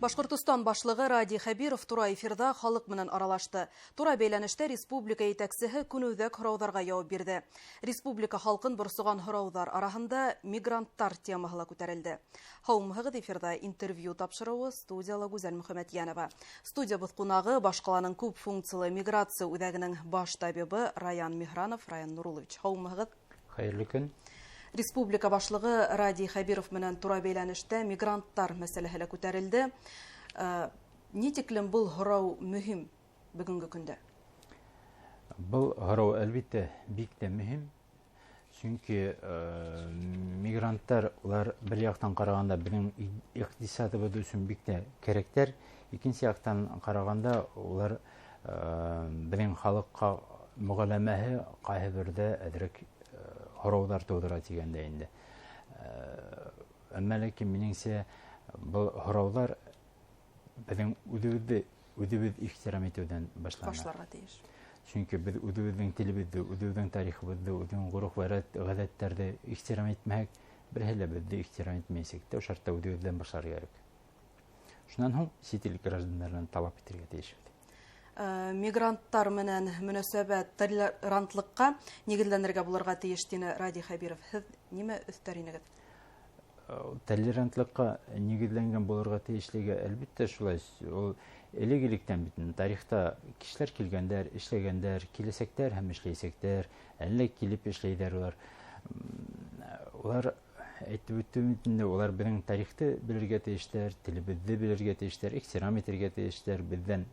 Башкортостан башлыгы Ради Хабиров тура эфирда халык менен аралашты. Тура бәйләнештә республика итәкчеһе күнүҙәк һорауҙарға яуап бирде. Республика халкын борсоган һорауҙар араһында мигранттар темаһы ла күтәрелде. Һаумыһығыҙ, эфирда интервью тапшырыуы студияла Гүзәл Мөхәмәтйәнова. Студиябыҙ ҡунағы башҡаланың күп функциялы миграция үҙәгенең баш табибы Раян Михранов, Раян Нурулович. Һаумыһығыҙ. Хәйерле көн. Республика башлығы Ради Хабиров менән тура бәйләнештә мигранттар мәсьәләһе лә күтәрелде. Ни тиклем был һорау мөһим бөгөнгө көндә? Был һорау әлбиттә бик тә мөһим. Чөнки мигранттар улар бер яктан караганда безнең икътисадыбыз өчен бик тә кәрәктәр. Икенче яктан караганда улар безнең халыкка мөгамәләһе кайһы бердә әдрәк һорауҙар тыуҙыра тигәндә инде. Әммә ләкин минеңсә был һорауҙар беҙҙең үҙебеҙ ихтирам итеүҙән башларға тейеш. Чөнки беҙ үҙебеҙҙең телебеҙҙе, үҙебеҙҙең тарихыбыҙҙы, үҙебеҙҙең ғөрөф-ғәҙәттәрҙе ихтирам итмәһәк, берәһе лә беҙҙе ихтирам итмәйәсәк. Тәү шартта үҙебеҙҙән башларға кәрәк. Шунан һуң сит ил граждандарынан талап итергә тейешбеҙ. Мигранттар менән мөнәсәбәт толерантлыҡҡа нигеҙләнергә булырға тейеш, тине Ради Хабиров. Һеҙ нимә өҫтәр инегеҙ? Толерантлыҡҡа нигеҙләнгән булырға тейешлеге әлбиттә шулай. Ул элек-электән бит тарихта кешеләр килгәндәр, эшләгәндәр, киләсәктәр һәм эшләйсәктәр, әллә килеп эшләйҙәр улар. Улар әйтеп үтте, улар безнең тарихты белергә тейештәр, телебеҙҙе белергә тейештәр, ихтирам итергә тейештәр, беҙҙән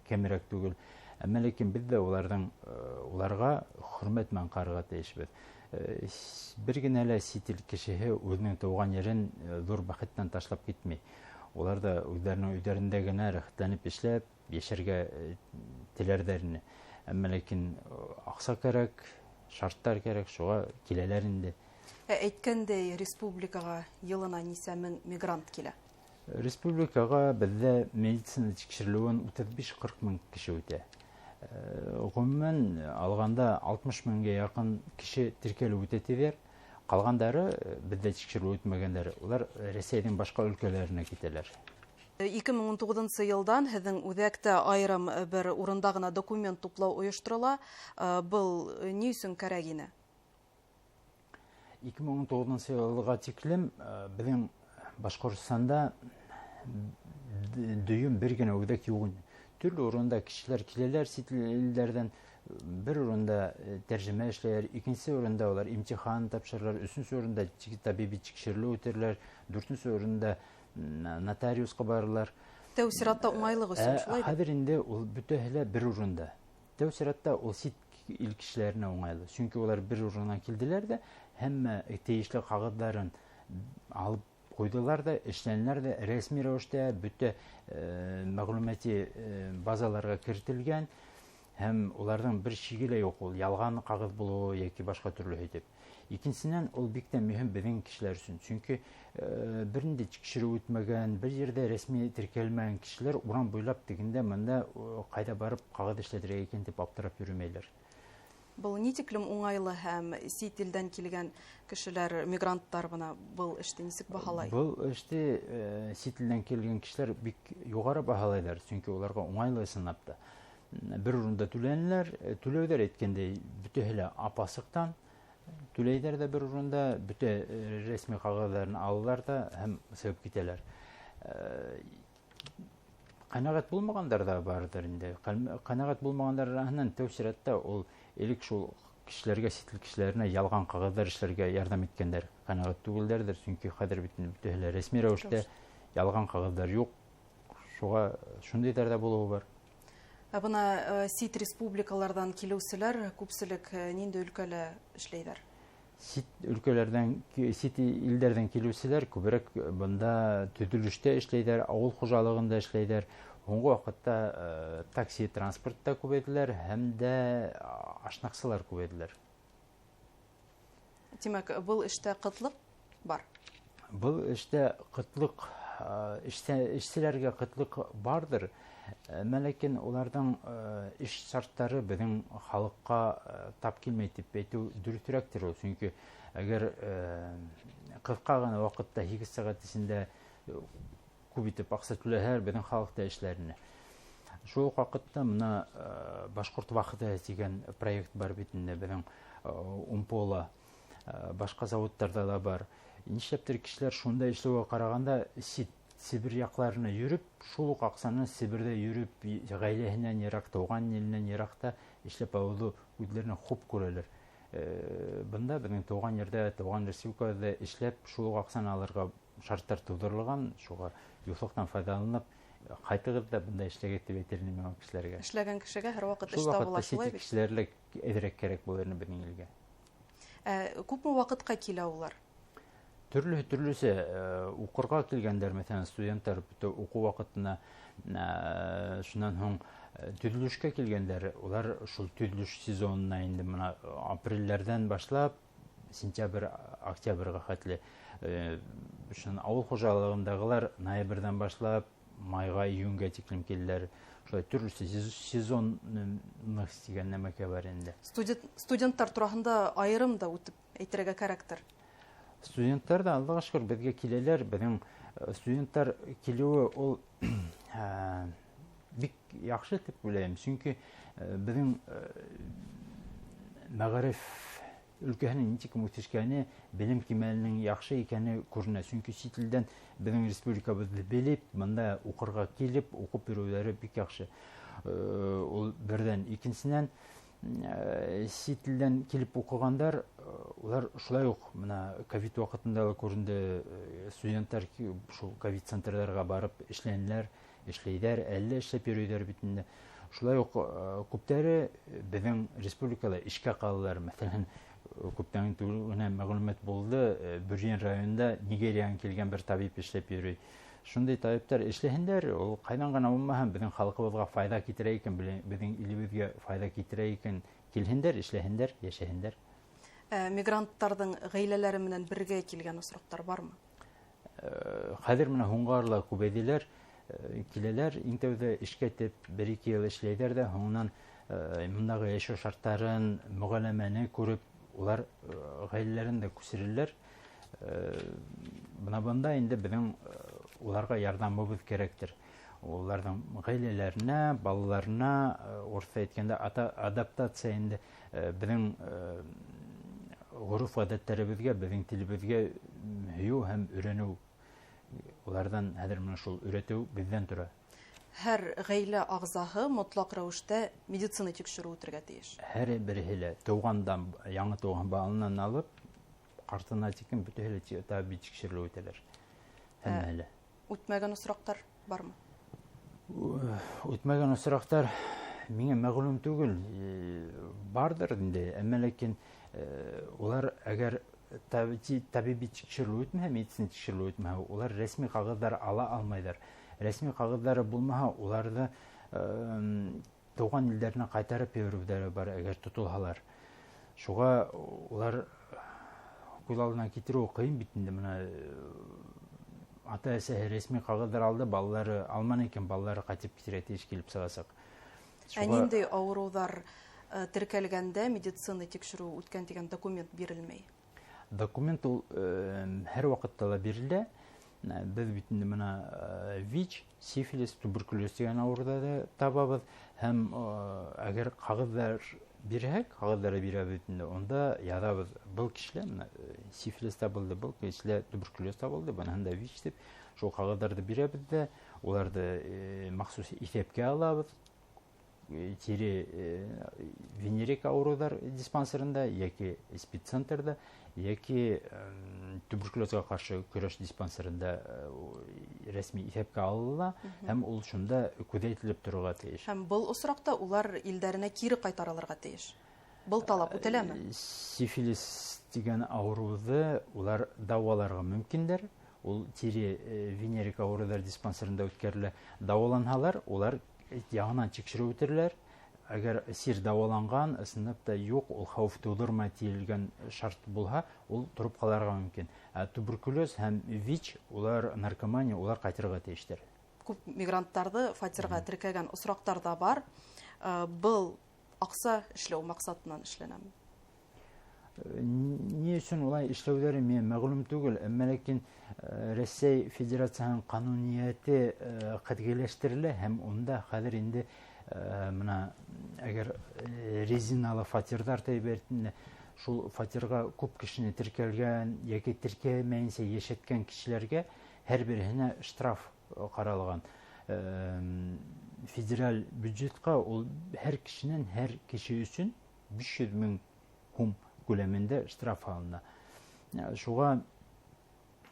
кәмерәк түгел. Әммә ләкин беҙ дә уларға хөрмәт менән ҡарарға тейешбеҙ. Бер генә лә сит ил кешеһе үҙенең тыуған ерен ҙур бәхеттән ташлап китмәй. Улар да үҙҙәренең өйҙәрендә генә рәхәтләнеп эшләп, йәшәргә теләрҙәр ине. Әммә ләкин аҡса кәрәк, шарттар кәрәк, шуға киләләр инде. Әйткәндәй, республикаға йылына нисә мең мигрант килә? Республикаға беҙҙә медицина тикшерелеүен 35-40 мең кеше үтә. Ғөмүмән алғанда 60 меңгә яҡын кеше теркәлеп үтә тиҙәр. Ҡалғандары беҙҙә тикшерелеү үтмәгәндәре, улар Рәсәйҙең башҡа өлкәләренә китәләр. 2019 йылдан һеҙҙең үҙәктә айырым бер урында ғына документ туплау ойошторола. Был ни өсөн кәрәк ине? 2019 йылға тиклем беҙҙең Башҡортостанда дөйөм бер генә үҙәк юҡ. Төрлө урында кешеләр киләләр сит илдәрҙән, бер урында тәржемә эшләйҙәр, икенсе урында улар имтихан тапшыралар, өсөнсө урында табиби тикшерелеү үтәләр, дүртенсе урында нотариусҡа баралар. Тәү сиратта уңайлыҡ өсөн шулай. Хәҙер инде ул бөтәһе лә бер урында. Тәү сиратта ул сит ил кешеләренә уңайлы. Чөнки улар бер урындан килделәр дә, һәммә тейешле ҡағыҙҙарын алып ҡуйҙылар да, эшләнеләр дә, рәсми рәүештә бөтә мәғлүмәти базаларға кертелгән, һәм уларҙың бер шиге лә юҡ, ул ялған ҡағыҙ булыуы йәки башҡа төрлө һөйтөп. Икенсенән, ул бик тә мөһим беҙҙең кешеләр өсөн. Чөнки бер ниндәй тикшереү үтмәгән, бер ерҙә рәсми теркәлмәгән кешеләр урам буйлап тегендә, мында ҡайҙа барып ҡағыҙ эшләтергә икән дип аптырап йөрөмәйҙәр. Был ни тиклем уңайлы һәм сит илдән килгән кешеләр, мигранттар бына был эште нисек баһалай? Был эште сит илдән килгән кешеләр бик юғары баһалайҙар, чөнки уларға уңайлы ысынлап та. Бер урында түләнеләр, түләүҙәр әйткәндәй, бөтәһе лә апасыҡтан түләйҙәр ҙә бер урында, бөтә рәсми ҡағыҙҙарын алалар да һәм сығып китәләр. Ҡәнәғәт булмағандар да барҙыр инде. Ҡәнәғәт булмағандар араһынан тәү сиратта ул элек шул кешеләргә, сит ил кешеләренә ялған ҡағыҙҙар эшләргә ярҙам иткәндәр. Ҡәнәғәт түгелдәрҙер, сөнки хәҙер бит бөтәһе лә рәсми рәүештә ялған ҡағыҙҙар юҡ. Шуға шундайҙар да булыуы бар. Бына сит республикаларҙан килеүселәр күпселек ниндәй өлкәлә эшләйҙәр? Сит өлкәләрҙән, сит илдәрҙән килеүселәр күберәк бында төҙөлөштә эшләйҙәр, ауыл хужалығында эшләйҙәр. Һуңғы ваҡытта такси транспортта күбәйҙеләр һәм дә ашнаҡсылар күбәйҙеләр. Тимәк, был эштә ҡытлыҡ бар? Был эштә ҡытлыҡ, эшселәргә ҡытлыҡ бардыр. Әммә ләкин уларҙың эш шарттары беҙҙең халыҡҡа тап килмәй тип әйтеү дөрөҫөрәктер ул. Сөнки әгәр ҡыҫҡа ғына ваҡытта 8 сәғәт эсендә күп итеп акча түләһәләр безнең халыкта эшләренә. Шул ук вакытта мына Башкорт вакыты дигән проект бар бит инде безнең Умпола, башка заводтарда да бар. Нишләптер кешеләр шунда эшләүгә караганда Сибир якларына йөреп, шул ук акчаны Сибирдә йөреп, гаиләһеннән ерак, туган иленнән еракта эшләп алуды үзләренә хуп күрәләр. Бында безнең туган ердә, туган республикада эшләп, шул ук акчаны алырга шарттар тудырылган, шуга юклыктан файдаланып, кайтыгыз да бында эшләгән дип әйтерләр миңа кешеләргә. Эшләгән кешегә һәр вакыт эш Шул табыла вакытта шулай сетик бит. кешеләрлек әҙерәк кәрәк булыр безнең илгә. Күпме вакытка килә улар? Төрлесе укырга килгәндәр, мәсәлән, студентлар уку вакытына, шуннан соң төзелешкә килгәндәр, улар шул төзелеш сезонына инде мына апрельләрдән башлап сентябрь, октябрьгә хәтле, шуннан авыл хуҗалыгындагылар ноябрьдән башлап майга, июньгә тиклем килделәр. Шулай төрлесе сезонлык дигән нәмәкә бар инде. Студенттар турында айрым да үтеп әйтергә кәрәктер. Студенттар да Аллаһка шөкер безгә киләләр. Безнең студенттар килүе ул бик яхшы дип уйлыйм. Чөнки безнең мәгариф өлкәһенең ничек үсешкәне, белем кимәленең яхшы икәне күренә. Чөнки чит илдән безнең республикабызны белеп, монда укырга килеп, укып йөрүләре бик яхшы. Ул бердән, икенчедән, чит илдән килеп укыгандар, улар шулай ук мына ковид вакытында күренде, студентлар шул ковид центрларга барып эшләнделәр, эшләйдәр, әллә эшләп йөрүләр бит инде. Шулай ук күптәре безнең республикада эшкә калдылар. Мәсәлән, күптән генә мәгълүмат булды, Бөрьен районында Нигериядән килгән бер табиб эшләп йөри. Шундай табиблар эшләһендәр, ул кайдан гына булмаһын, безнең халкыбызга файда китерә икән, безнең илебезгә файда китерә икән, килһендәр, эшләһендәр, яшәһендәр. Мигранттарның гаиләләре менән бергә килгән осраклар бармы? Хәзер менә һуңгарлы күбәйделәр, киләләр, иң тәүдә эшкә тип 1-2 ел эшләйдәр дә, һуңнан мондагы яшәү шартларын, мөгаләмәне күреп, улар гаиләләрен дә күчерәләр. Бында инде безнең уларга ярдәмебез кирәктер. Уларның гаиләләренә, балаларына, урысча әйткәндә, адаптация инде безнең гореф-гадәтләребезгә, безнең телебезгә һөю һәм өйрәнү, улардан хәзер менә шул өйрәтү бездән тора. Һәр гаилә агъзаһы мотлак рәвештә медицина тикшерү үтәргә тиеш. Һәр береһе тугандан, яңа туган баланнан алып, картына тикен бөтәһе табиб тикшерү үтәләр. Һәммәле. Үтмәгән осраклар бармы? Үтмәгән осраклар миңа мәгълүм түгел, бардыр инде, әмма ләкин улар әгәр табиби тикшерү үтмәһә, медицина тикшерү үтмәһә, улар рәсми кагызлар ала алмайдар. Рәсми кагызлары булмаһа, уларны туган илләренә кайтарып йөрүдәре бар, әгәр тотылһалар. Шуга улар күз алдына китерү кыйын бит инде. Менә ата-әсәһе рәсми кагызлар алды, балалары алман икән, балалары кайтып китәргә тиеш килеп сыгасак. Нинди авырулар теркәлгәндә медицина тикшерү үткән дигән документ бирелмәй? Документ ул һәр вакытта ла бирелә. Без бит инде менә ВИЧ, сифилис, туберкулез дигән авыруда да табабыз. Һәм әгәр кагызлар бирһәк, кагызлары бирәбез инде, онда язабыз. Был кешеләр сифилис табылды, был кешеләр туберкулез табылды, бунда ВИЧ дип, шул кагызларны бирәбез дә, уларны махсус исәпкә алабыз. Тире венерик авырулар диспансерында яки спеццентрда, яки туберкулезга каршы көрәш диспансерында рәсми исәпкә алыла, һәм ул шунда күзәтелеп торырга тиеш. Һәм был осракта улар илдәренә кире кайтарылырга тиеш. Был талап үтәләме? Сифилис дигән авыруды улар дәваларга мөмкиндер. Ул тире венерик авырулар диспансерында үткәрелә. Дәваланһалар, улар яңынан тикшерү үтәрләр. Әгәр сир дәваланган, ысынлап юк, ул хәүф тудырмай тиелгән шарт булһа, ул торып калырга мөмкин. Туберкулез һәм ВИЧ, улар наркомания, улар кайтырга тиештер. Күп мигранттарны фатирга теркәгән осрактар да бар. Был акса эшләү максатыннан эшләнәме? Ни өчен улай эшләүләре мен мәгълүм түгел, әмма ләкин Россия Федерациясының канунияте катгыйлаштырыла һәм онда хәзер инде мына әгәр резиналы фатирдар тәйбәтендә шул фатирга күп кешене теркәлгән яки теркәмәенчә яшәткән кешеләргә һәрберсенә штраф каралган. Федераль бюджетка ул һәр кешенән һәр кеше өчен 500 мең сум күләмендә штраф алына. Шуга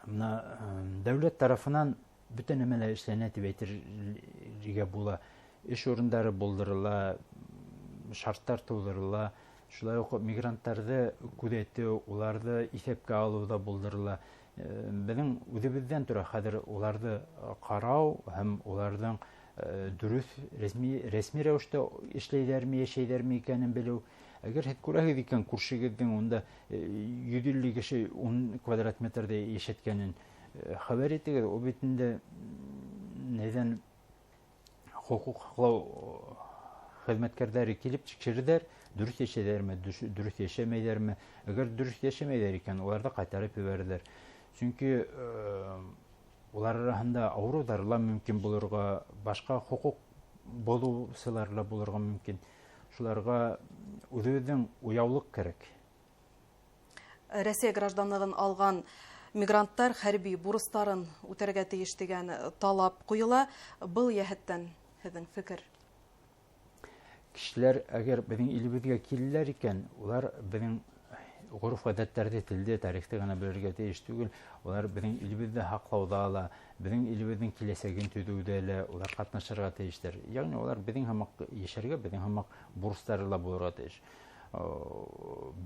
дәүләт тарафынан бөтен нәмәләр эшләнә дип әйтергә була. Эш урындары булдырыла, шарттар тудырыла, шулай ук мигранттарды күзәтү, уларды исәпкә алуда булдырыла. Безнең үзебездән тора хәзер уларды карау һәм уларның дөрес рәсми рәвештә эшләйләрме, яшәйләрме икәнен белү. Әгәр һез күрәһегез икән күршегезнең онда 150 кеше 10 квадрат метрда яшәткәнен хәбәр итегез. Ул бит инде нәдән хукук һаклау хезмәткәрләре килеп тикшерделәр, дөрес яшәйләрме, дөрес яшәмәйләрме. Әгәр дөрес яшәмәйләр икән, уларда кайтарып җибәрделәр. Чөнки улар арасында авырулар мөмкин булырга, башка хукук булучылар булырга мөмкин. Шуларга үзебезнең уяулык кирәк. Россия гражданлыгын алган мигранттар хәрби бурыстарын үтәргә тиеш дигән талап куела. Был яһәттән һезнең фикер? Кешеләр әгәр безнең илебезгә киләләр икән, улар безнең гореф-гадәттәрдә, телдә, тарихта гына белергә тиеш түгел. Улар безнең илебезне һаклауда ла, безнең илебезнең киләсәген төзүдә лә улар катнашырга тиештер. Ягъни улар безнең һәммәк яшәргә, безнең һәммәк бурыстары ла булырга тиеш.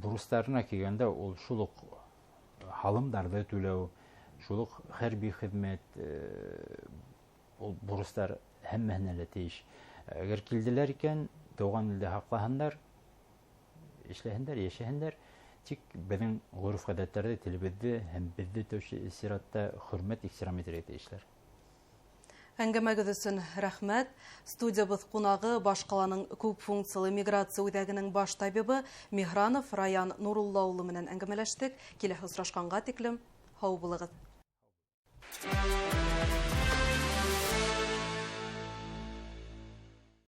Бурыстарына килгәндә ул шул ук халымдарды түләү, шул ук хәрби хезмәт, ул бурыстар һәммәһенә лә тиеш. Әгәр килделәр икән, туган илдә һаклаһыннар, эшләһеннәр, яшәһеннәр. Тик безнең гореф-гадәттәрдә, телебездә һәм бездә тәүсиратта хөрмәт, ихтирам итәргә тиешләр. Әңгәмәгез өчен рәхмәт. Студиябыз кунагы Башкаланың күп функциялы миграция үзәгенең баш табибы Михранов Раян Нурулла улы менән әңгәмәләштек. Киләсе очрашканга тиклем һау булыгыз.